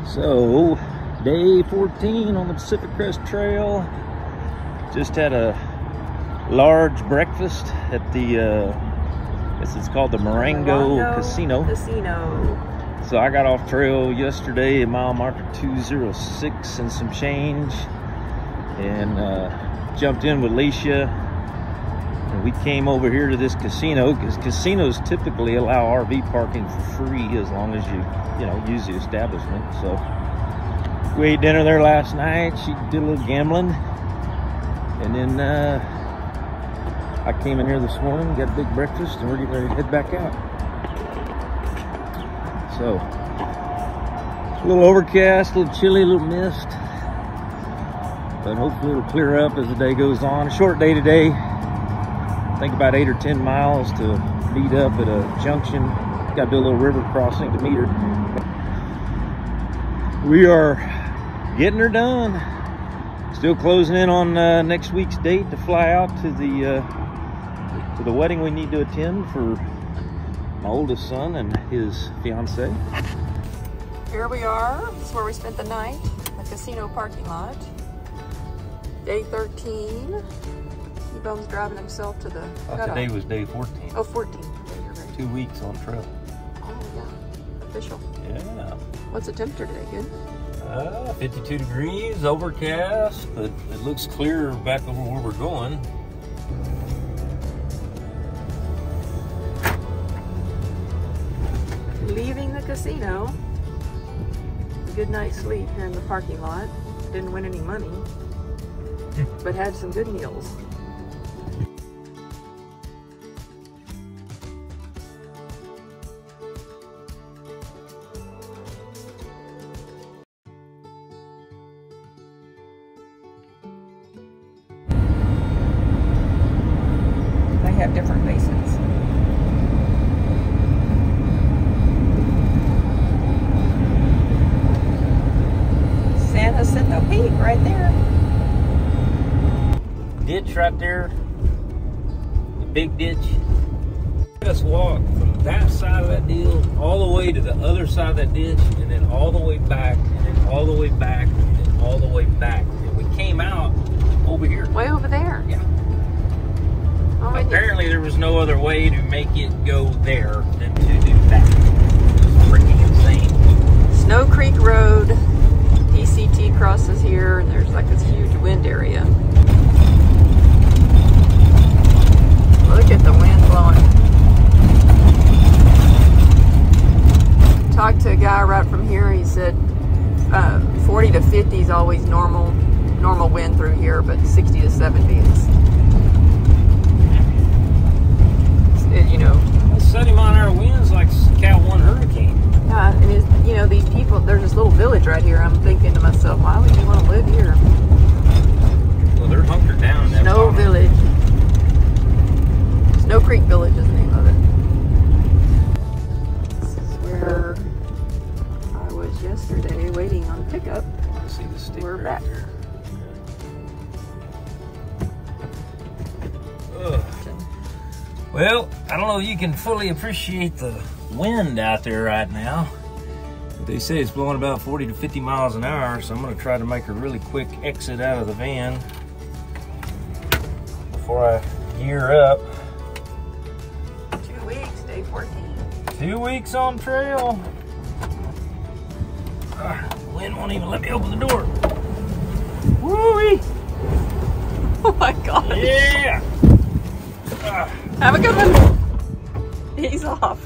So, day 14 on the Pacific Crest Trail. Just had a large breakfast at the, I guess it's called the Morongo Casino. So I got off trail yesterday at mile marker 206 and some change, and jumped in with Alicia. And we came over here to this casino because casinos typically allow RV parking for free as long as you know, use the establishment. So we ate dinner there last night. She did a little gambling, and then I came in here this morning, got a big breakfast, and we're getting ready to head back out. So a little overcast, a little chilly, a little mist, but hopefully it'll clear up as the day goes on. A short day today. I think about 8 or 10 miles to meet up at a junction. Got to do a little river crossing to meet her. We are getting her done. Still closing in on next week's date to fly out to the wedding we need to attend for my oldest son and his fiance. Here we are. This is where we spent the night, the casino parking lot. Day 13. T-Bone's driving himself to the cutoff. Today was day 14. Oh, 14. Yeah, you're right. 2 weeks on trail. Oh, yeah. Official. Yeah. What's the temperature today? Good? 52 degrees, overcast, but it looks clear back over where we're going. Leaving the casino. A good night's sleep here in the parking lot. Didn't win any money, but had some good meals. They have different bases. San Jacinto Peak right there. Ditch right there, the big ditch. Let us walk from that side of that deal all the way to the other side of that ditch, and then all the way back, and then all the way back, and then all the way back. And we came out over here. Way over there? Yeah. Oh, apparently there was no other way to make it go there than to do that. It's freaking insane. Snow Creek Road, PCT crosses here, and there's like this huge wind area. Look at the wind blowing. Talked to a guy right from here. He said 40 to 50 is always normal wind through here, but 60 to 70 is, you know. 70-mile-an-hour winds like Cat 1 hurricane. And it's, you know, these people. There's this little village right here. I'm thinking to myself, why would you want to live here? Well, they're hunkered down in that Snow Village. Snow Creek Village is the name of it. This is where I was yesterday waiting on pickup. I see the stick. We're back. There. Ugh. Well, I don't know if you can fully appreciate the wind out there right now. They say it's blowing about 40 to 50 miles an hour, so I'm going to try to make a really quick exit out of the van before I gear up. 2 weeks, day 14. 2 weeks on trail. The wind won't even let me open the door. Woo-wee! Oh my God. Yeah! Have a good one. He's off.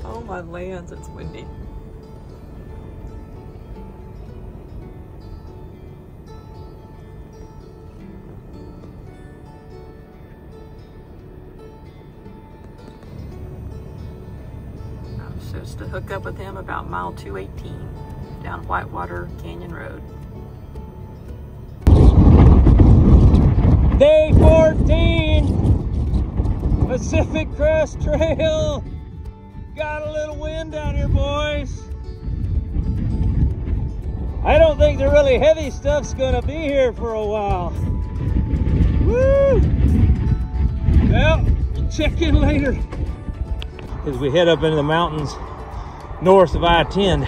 Oh my lands, it's windy. I'm supposed to hook up with him about mile 218 down Whitewater Canyon Road. Day 14, Pacific Crest Trail. Got a little wind down here, boys. I don't think the really heavy stuff's gonna be here for a while. Woo! Well, we'll check in later as we head up into the mountains north of I-10.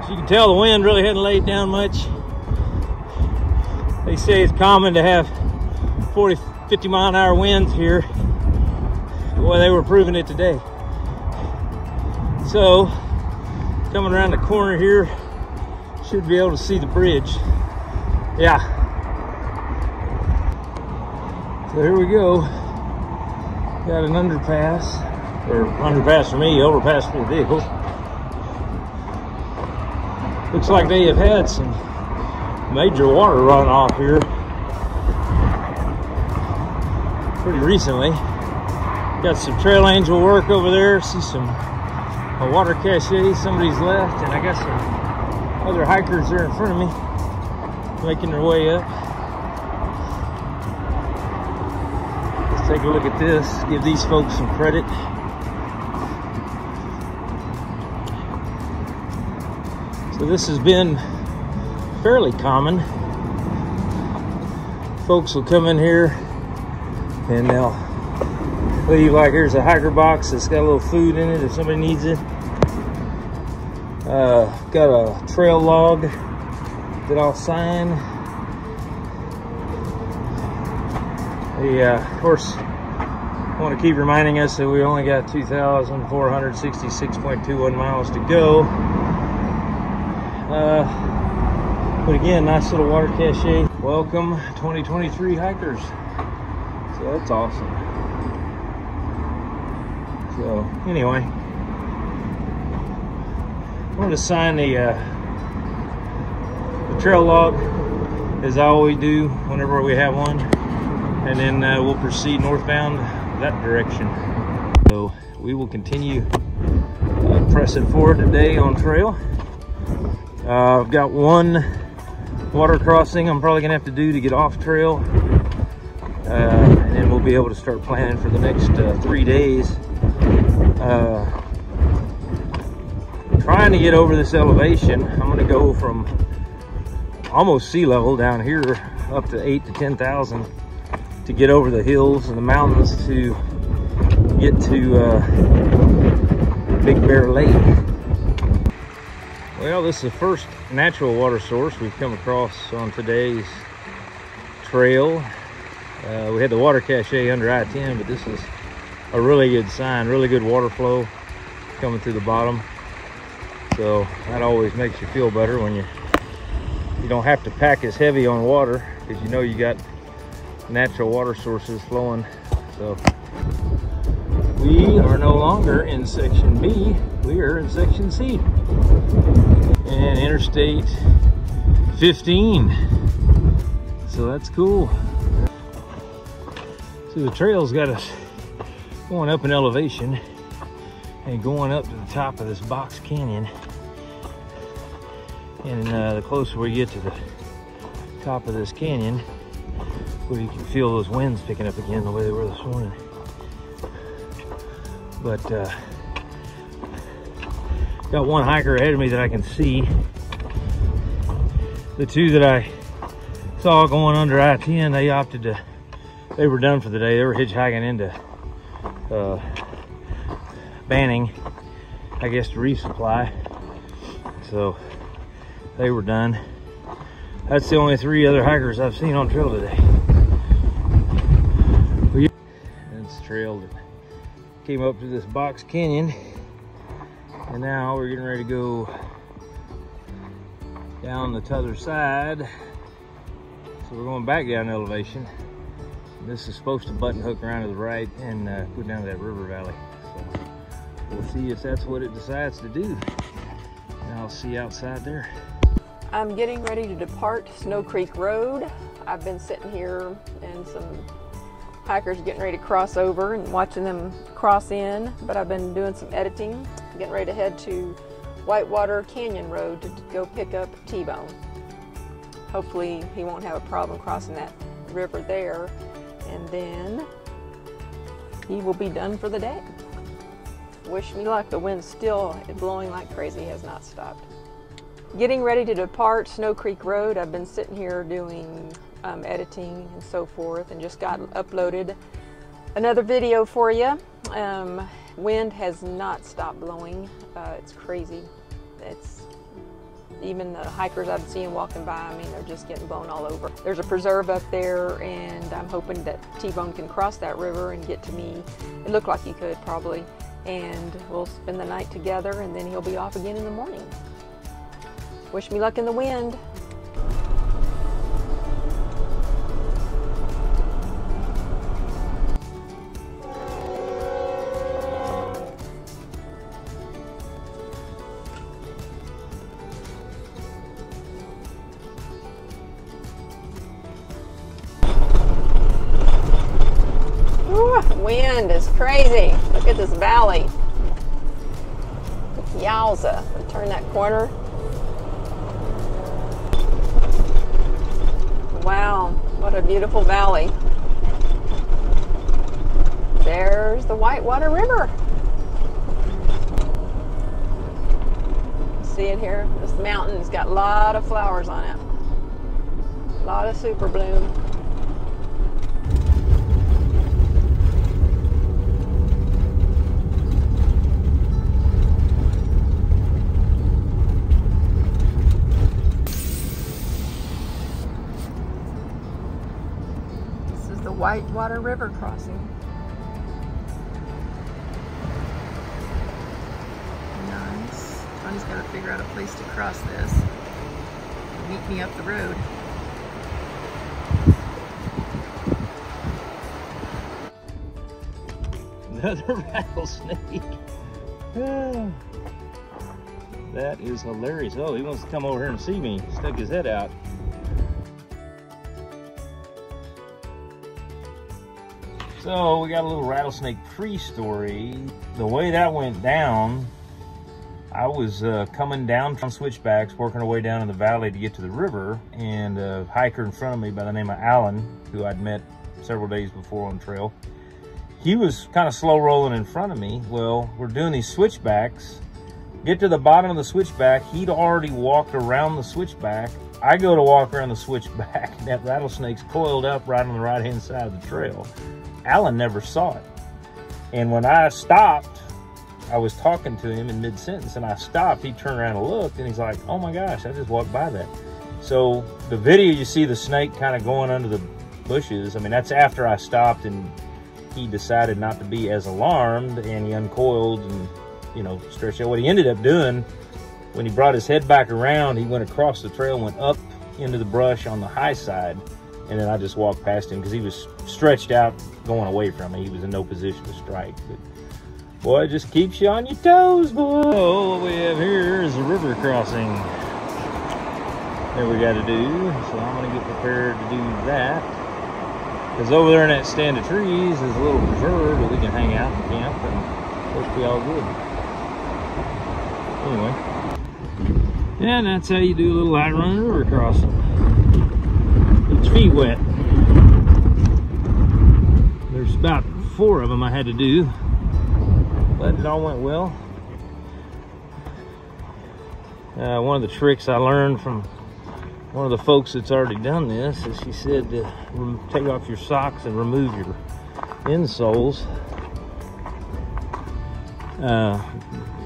So you can tell the wind really hadn't laid down much. They say it's common to have 40, 50 mile an hour winds here. Boy, they were proving it today. So, coming around the corner here, should be able to see the bridge. Yeah. So here we go. Got an underpass, or underpass for me, overpass for the vehicle. Looks like they have had some major water runoff here pretty recently. Got some trail angel work over there. See some water cache somebody's left, and I got some other hikers there in front of me making their way up. Let's take a look at this, give these folks some credit. So this has been fairly common. Folks will come in here and they'll leave, like, here's a hiker box that's got a little food in it if somebody needs it. Got a trail log that I'll sign. Of course, I want to keep reminding us that we only got 2,466.21 miles to go. But again, nice little water cache. Welcome 2023 hikers. So that's awesome. So anyway, I want to sign the trail log as I always do whenever we have one, and then we'll proceed northbound that direction. So we will continue pressing forward today on trail. I've got one water crossing I'm probably gonna have to do to get off trail, and then we'll be able to start planning for the next 3 days. Trying to get over this elevation. I'm gonna go from almost sea level down here up to 8,000 to 10,000 to get over the hills and the mountains to get to Big Bear Lake. Well, this is the first natural water source we've come across on today's trail. We had the water cache under I-10, but this is a really good sign, really good water flow coming through the bottom. So that always makes you feel better when you don't have to pack as heavy on water, because you know you got natural water sources flowing. So we are no longer in section B, we are in section C. And Interstate 15. So that's cool. So the trail's got us going up in elevation and going up to the top of this box canyon. And the closer we get to the top of this canyon, we can feel those winds picking up again the way they were this morning. But got one hiker ahead of me that I can see. The two that I saw going under I-10, they were done for the day. They were hitchhiking into Banning, I guess, to resupply. So they were done. That's the only 3 other hikers I've seen on trail today. It's the trail that came up to this box canyon, and now we're getting ready to go down the other side. So we're going back down elevation. This is supposed to button hook around to the right and go down to that river valley. So we'll see if that's what it decides to do. And I'll see you outside there. I'm getting ready to depart Snow Creek Road. I've been sitting here and some hikers getting ready to cross over and watching them cross in, but I've been doing some editing, getting ready to head to Whitewater Canyon Road to go pick up T-Bone. Hopefully he won't have a problem crossing that river there, and then he will be done for the day. Wish me luck. The wind's still blowing like crazy, has not stopped. Getting ready to depart Snow Creek Road. I've been sitting here doing editing and so forth, and just got uploaded another video for you. Wind has not stopped blowing. It's crazy. It's even the hikers I've seen walking by, I mean, they're just getting blown all over. There's a preserve up there, and I'm hoping that T-Bone can cross that river and get to me. It looked like he could probably, and we'll spend the night together, and then he'll be off again in the morning. Wish me luck in the wind. Wind is crazy. Look at this valley. Yowza. Turn that corner. Wow, what a beautiful valley. There's the Whitewater River. See it here? This mountain's got a lot of flowers on it. A lot of super bloom. Whitewater River crossing. Nice. Tony's got to figure out a place to cross this. Meet me up the road. Another rattlesnake. That is hilarious. Oh, he wants to come over here and see me. Stuck his head out. So we got a little rattlesnake pre-story. The way that went down, I was coming down from switchbacks, working our way down in the valley to get to the river, and a hiker in front of me by the name of Alan, who I'd met several days before on trail, he was kind of slow rolling in front of me. Well, we're doing these switchbacks. Get to the bottom of the switchback, he'd already walked around the switchback. I go to walk around the switchback, and that rattlesnake's coiled up right on the right-hand side of the trail. Alan never saw it. And when I stopped, I was talking to him in mid-sentence, and I stopped. He turned around and looked, and he's like, oh my gosh, I just walked by that. So the video, you see the snake kind of going under the bushes. I mean, that's after I stopped, and he decided not to be as alarmed, and he uncoiled and, you know, stretched out. What he ended up doing, when he brought his head back around, he went across the trail, went up into the brush on the high side, and then I just walked past him because he was stretched out going away from me. He was in no position to strike. But boy, it just keeps you on your toes, boy. So what we have here is a river crossing that we got to do. So I'm going to get prepared to do that. Because over there in that stand of trees is a little preserve that we can hang out and camp, and it's supposed to be all good. Anyway. Yeah, and that's how you do a little light running river crossing. Get your feet wet. There's about 4 of them I had to do, but it all went well. One of the tricks I learned from one of the folks that's already done this is she said to take off your socks and remove your insoles.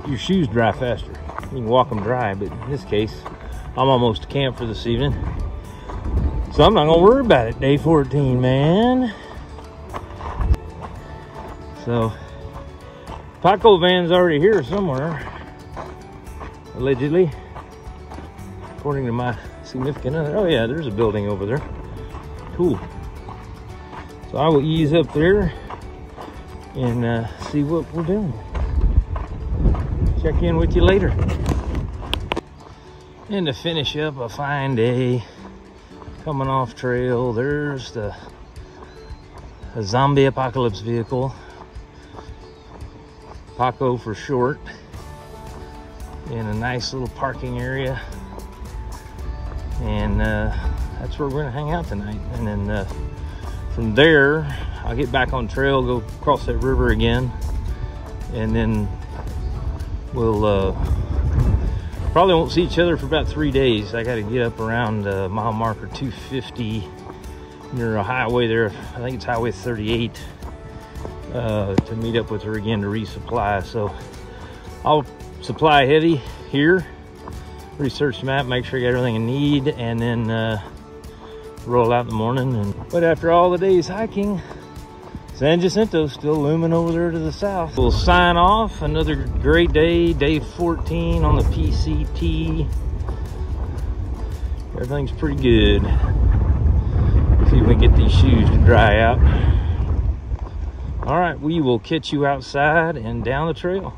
Your shoes dry faster. You can walk them dry, but in this case, I'm almost to camp for this evening. So I'm not gonna worry about it. Day 14, man. So, Paco van's already here somewhere, allegedly, according to my significant other. Oh yeah, there's a building over there. Cool. So I will ease up there and see what we're doing. Check in with you later. And to finish up a fine day, coming off trail, there's a zombie apocalypse vehicle. Paco for short, in a nice little parking area, and that's where we're gonna hang out tonight. And then from there I'll get back on trail, go cross that river again, and then we'll probably won't see each other for about 3 days. I got to get up around mile marker 250 near a highway there. I think it's highway 38, to meet up with her again to resupply. So I'll supply heavy here, research the map, make sure I got everything I need, and then roll out in the morning. But after all the days hiking, San Jacinto's still looming over there to the south. We'll sign off. Another great day, day 14 on the PCT. Everything's pretty good. See if we can get these shoes to dry out. All right, we will catch you outside and down the trail.